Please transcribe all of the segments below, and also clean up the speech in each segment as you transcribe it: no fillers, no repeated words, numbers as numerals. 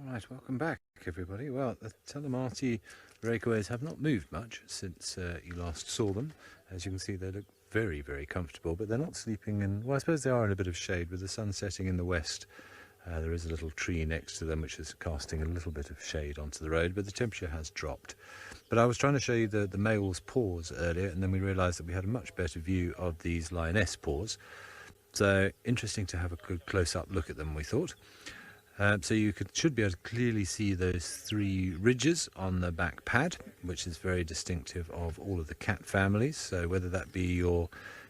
Alright, welcome back everybody. Well, the TALAMATI breakaways have not moved much since you last saw them. As you can see, they look very, very comfortable, but they're not sleeping in, well, I suppose they are in a bit of shade. With the sun setting in the west, there is a little tree next to them which is casting a little bit of shade onto the road, but the temperature has dropped. But I was trying to show you the male's paws earlier, and then we realised that we had a much better view of these lioness paws. So interesting to have a good close-up look at them, we thought. So you should be able to clearly see those three ridges on the back pad, which is very distinctive of all of the cat families. So whether that be your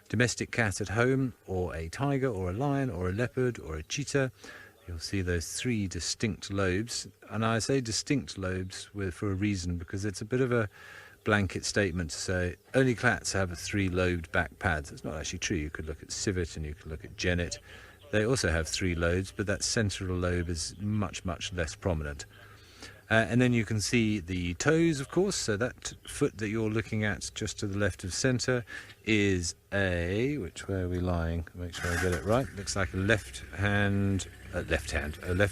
domestic cat at home, or a tiger, or a lion, or a leopard, or a cheetah, you'll see those three distinct lobes. And I say distinct lobes for a reason, because it's a bit of a blanket statement to say only cats have a three-lobed back pad. It's not actually true. You could look at civet and you could look at genet. They also have three lobes, but that central lobe is much, much less prominent. And then you can see the toes, of course. So that foot that you're looking at just to the left of centre is which way are we lying? Make sure I get it right. Looks like a left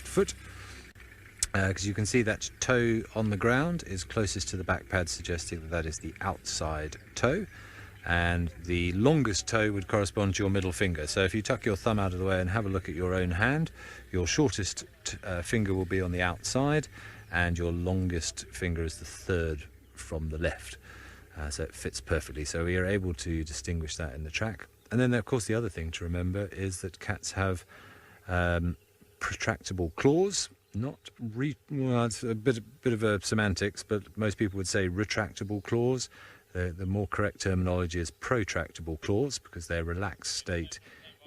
foot. Because you can see that toe on the ground is closest to the back pad, suggesting that that is the outside toe. And the longest toe would correspond to your middle finger. So if you tuck your thumb out of the way and have a look at your own hand, your shortest finger will be on the outside, and your longest finger is the third from the left. So it fits perfectly. So we are able to distinguish that in the track. And then, of course, the other thing to remember is that cats have protractable claws. Well, it's a bit of a semantics, but most people would say retractable claws. The more correct terminology is protractable claws, because their relaxed state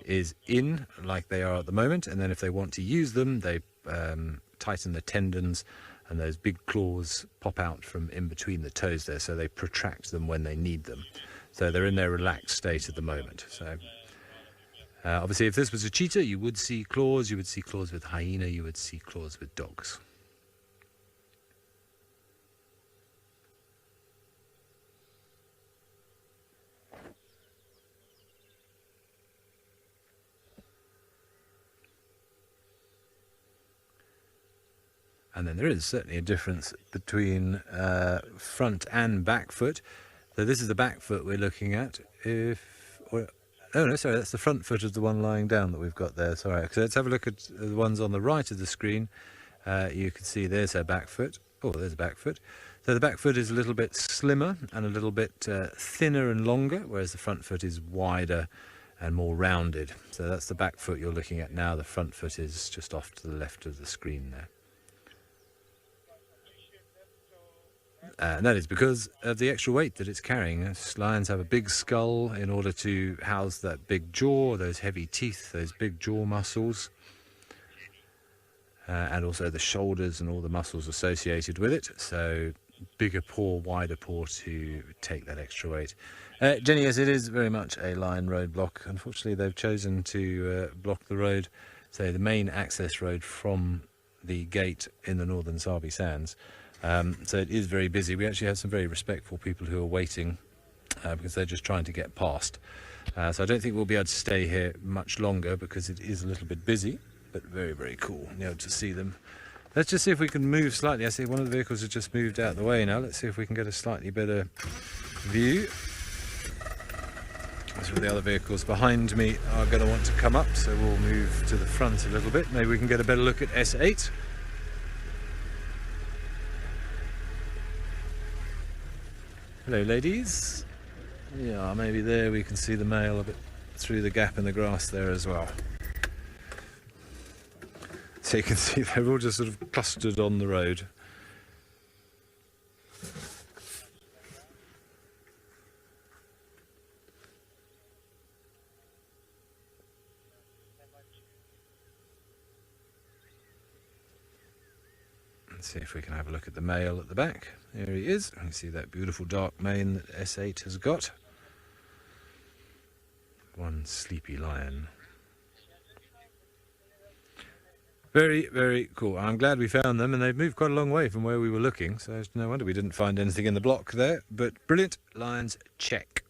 is in, like they are at the moment, and then if they want to use them, they tighten the tendons, and those big claws pop out from in between the toes there, so they protract them when they need them. So they're in their relaxed state at the moment. So obviously, if this was a cheetah, you would see claws. You would see claws with hyena. You would see claws with dogs. And then there is certainly a difference between front and back foot. So this is the back foot we're looking at. Oh no, sorry, that's the front foot of the one lying down that we've got there. Sorry. So let's have a look at the ones on the right of the screen. You can see there's her back foot. Oh, there's a back foot. So the back foot is a little bit slimmer and a little bit thinner and longer, whereas the front foot is wider and more rounded. So that's the back foot you're looking at now. The front foot is just off to the left of the screen there. And that is because of the extra weight that it's carrying. Lions have a big skull in order to house that big jaw, those heavy teeth, those big jaw muscles, and also the shoulders and all the muscles associated with it. So bigger paw, wider paw to take that extra weight. Jenny, yes, it is very much a lion roadblock. Unfortunately, they've chosen to block the road, say the main access road from the gate in the northern Sabi Sands. So it is very busy. We actually have some very respectful people who are waiting because they're just trying to get past. So I don't think we'll be able to stay here much longer because it is a little bit busy, but very, very cool to see them. Let's just see if we can move slightly. I see one of the vehicles has just moved out of the way now. Let's see if we can get a slightly better view. Some of the other vehicles behind me are going to want to come up, so we'll move to the front a little bit. Maybe we can get a better look at S8. Hello ladies. Yeah, maybe there we can see the male a bit through the gap in the grass there as well. So you can see they're all just sort of clustered on the road. See if we can have a look at the male at the back. Here he is. You can see that beautiful dark mane that S8 has got. One sleepy lion. Very, very cool. I'm glad we found them, and they've moved quite a long way from where we were looking, so no wonder we didn't find anything in the block there. But brilliant. Lions, check.